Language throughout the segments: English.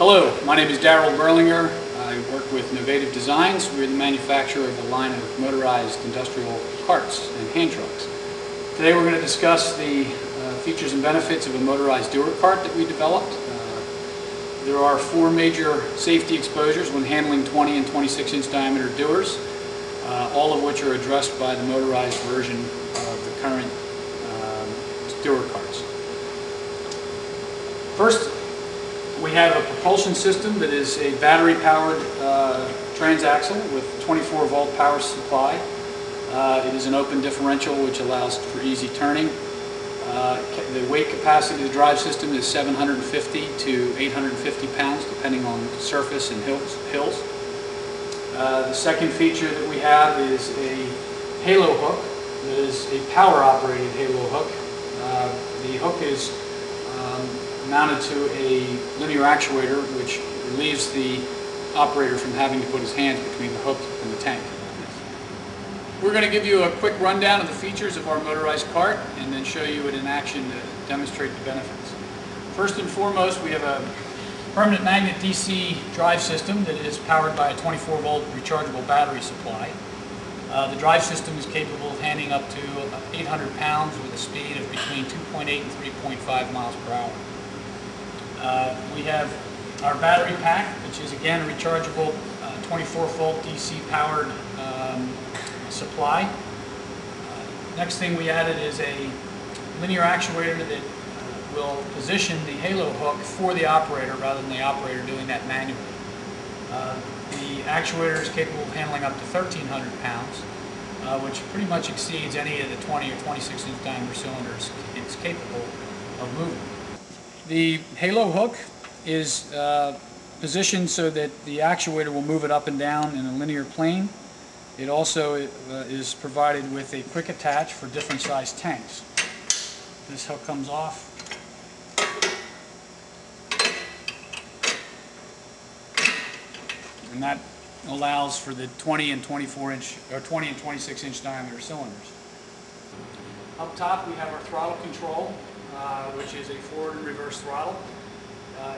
Hello, my name is Darryl Berlinger. I work with Novative Designs. We're the manufacturer of a line of motorized industrial carts and hand trucks. Today we're going to discuss the features and benefits of a motorized Dewar cart that we developed. There are four major safety exposures when handling 20 and 26-inch diameter Dewars, all of which are addressed by the motorized version of the current Dewar carts. First, we have a propulsion system that is a battery-powered transaxle with 24-volt power supply. It is an open differential which allows for easy turning. The weight capacity of the drive system is 750 to 850 pounds depending on surface and hills. The second feature that we have is a halo hook that is a power-operated halo hook. The hook is mounted to a linear actuator which relieves the operator from having to put his hands between the hook and the tank. We're going to give you a quick rundown of the features of our motorized cart and then show you it in action to demonstrate the benefits. First and foremost, we have a permanent magnet DC drive system that is powered by a 24-volt rechargeable battery supply. The drive system is capable of handling up to 800 pounds with a speed of between 2.8 and 3.5 miles per hour. We have our battery pack, which is again a rechargeable 24-volt DC powered supply. Next thing we added is a linear actuator that will position the halo hook for the operator rather than the operator doing that manually. The actuator is capable of handling up to 1,300 pounds, which pretty much exceeds any of the 20 or 26-inch diameter cylinders it's capable of moving. The halo hook is positioned so that the actuator will move it up and down in a linear plane. It also is provided with a quick attach for different sized tanks. This hook comes off. And that allows for the 20 and 24-inch or 20 and 26-inch diameter cylinders. Up top we have our throttle control, which is a forward and reverse throttle.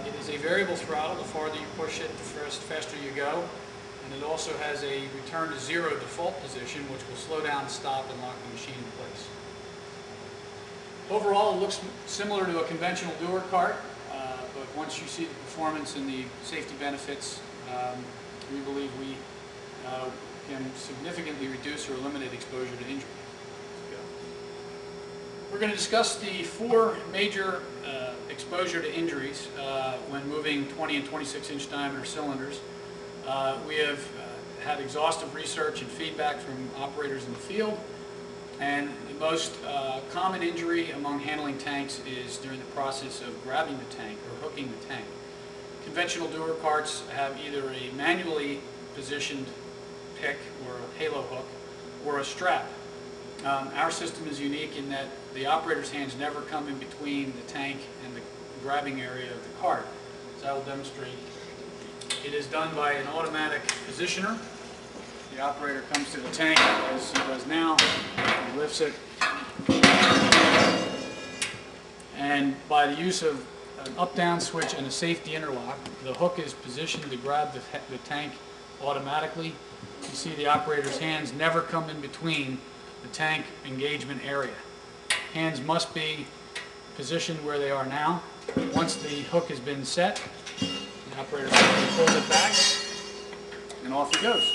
It is a variable throttle. The farther you push it, the faster you go. And it also has a return to zero default position, which will slow down, stop, and lock the machine in place. Overall, it looks similar to a conventional Dewar cart, but once you see the performance and the safety benefits, we believe we can significantly reduce or eliminate exposure to injury. We're going to discuss the four major exposure to injuries when moving 20 and 26-inch diameter cylinders. We have had exhaustive research and feedback from operators in the field, and the most common injury among handling tanks is during the process of grabbing the tank or hooking the tank. Conventional Dewar carts have either a manually positioned pick or a halo hook or a strap. Our system is unique in that the operator's hands never come in between the tank and the grabbing area of the cart. So I will demonstrate. It is done by an automatic positioner. The operator comes to the tank as he does now, he lifts it, and by the use of an up-down switch and a safety interlock, the hook is positioned to grab the tank automatically. You see the operator's hands never come in between the tank engagement area. Hands must be positioned where they are now. Once the hook has been set, the operator pulls it back and off he goes.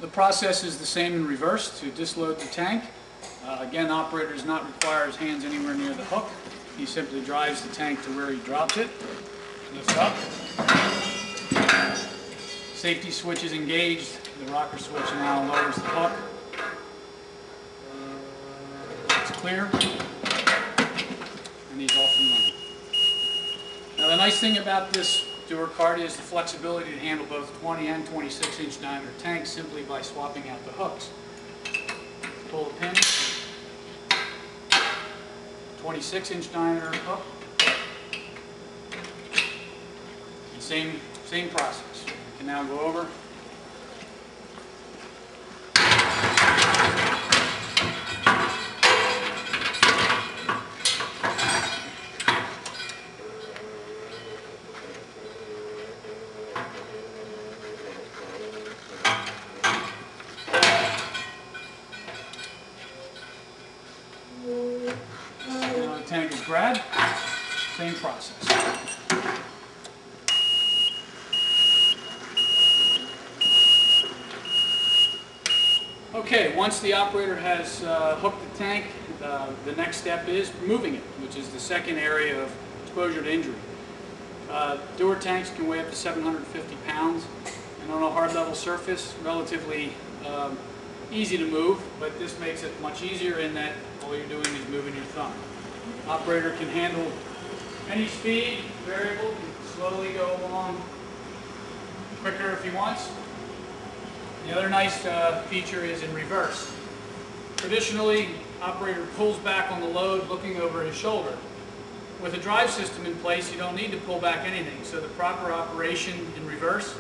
The process is the same in reverse to disload the tank. Again, the operator does not require his hands anywhere near the hook. He simply drives the tank to where he dropped it, lifts up. Safety switch is engaged. The rocker switch now lowers the hook. It's clear, and he's off and running. Now the nice thing about this Dewar cart is the flexibility to handle both 20 and 26-inch diameter tanks simply by swapping out the hooks. Pull the pin, 26-inch diameter hook, and same process. We can now go over. grab, same process. Okay, once the operator has hooked the tank, the next step is moving it, which is the second area of exposure to injury. Dewar tanks can weigh up to 750 pounds, and on a hard level surface, relatively easy to move, but this makes it much easier in that all you're doing is moving your thumb. Operator can handle any speed, variable, can slowly go along quicker if he wants. The other nice feature is in reverse. Traditionally, operator pulls back on the load looking over his shoulder. With a drive system in place, you don't need to pull back anything, so the proper operation in reverse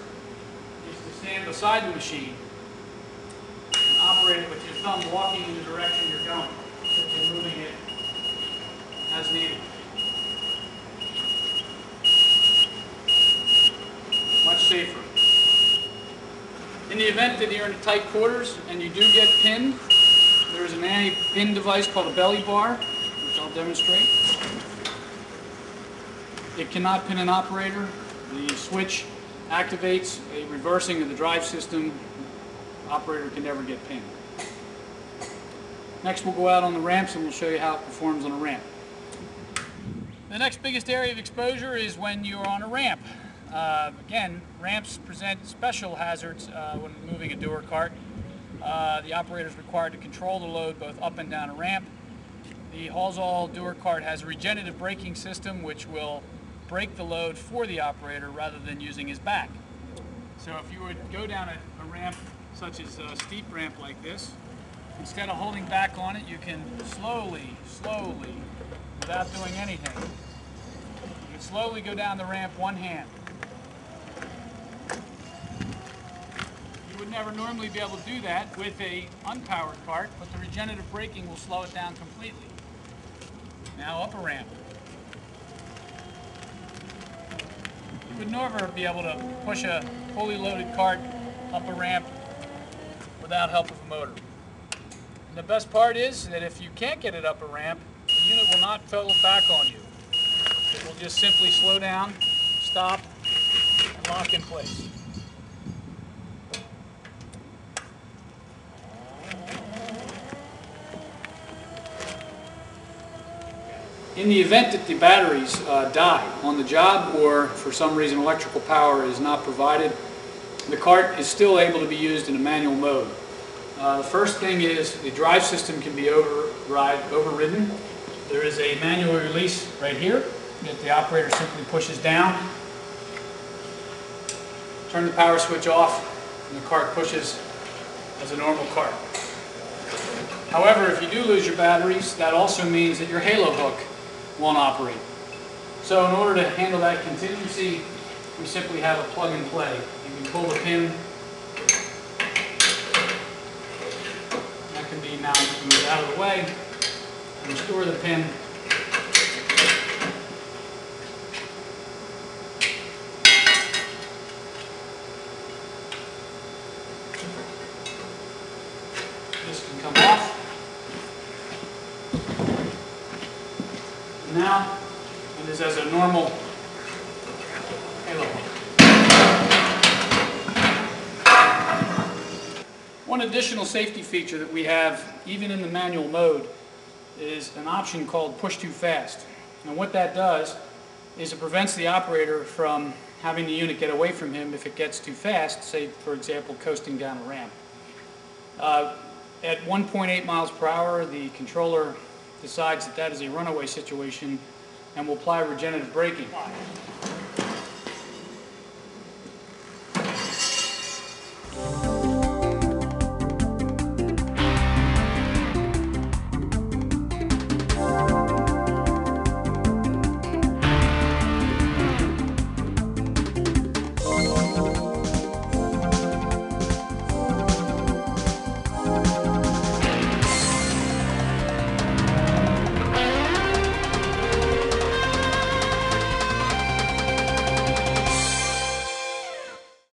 is to stand beside the machine and operate it with your thumb walking in the direction you're going, simply moving it as needed. Much safer. In the event that you're in tight quarters and you do get pinned, there is an anti-pin device called a belly bar, which I'll demonstrate. It cannot pin an operator. The switch activates a reversing of the drive system. The operator can never get pinned. Next we'll go out on the ramps and we'll show you how it performs on a ramp. The next biggest area of exposure is when you're on a ramp. Again, ramps present special hazards when moving a Dewar cart. The operator is required to control the load both up and down a ramp. The HaulzAll Dewar cart has a regenerative braking system which will brake the load for the operator rather than using his back. So if you would go down a ramp such as a steep ramp like this, instead of holding back on it, you can slowly, without doing anything, you can slowly go down the ramp one hand. You would never normally be able to do that with an unpowered cart, but the regenerative braking will slow it down completely. Now up a ramp. You would never be able to push a fully loaded cart up a ramp without help of a motor. And the best part is that if you can't get it up a ramp, the unit will not fold back on you. It will just simply slow down, stop, and lock in place. In the event that the batteries die on the job or for some reason electrical power is not provided, the cart is still able to be used in a manual mode. The first thing is the drive system can be overridden. There is a manual release right here that the operator simply pushes down. Turn the power switch off and the cart pushes as a normal cart. However, if you do lose your batteries, that also means that your halo hook won't operate. So in order to handle that contingency, we simply have a plug and play. You can pull the pin, that can be mounted, move out of the way, and restore the pin. This can come off. Now, it is as a normal halo. One additional safety feature that we have, even in the manual mode, is an option called push too fast. And what that does is it prevents the operator from having the unit get away from him if it gets too fast, say for example coasting down a ramp. At 1.8 miles per hour, the controller decides that that is a runaway situation and will apply regenerative braking.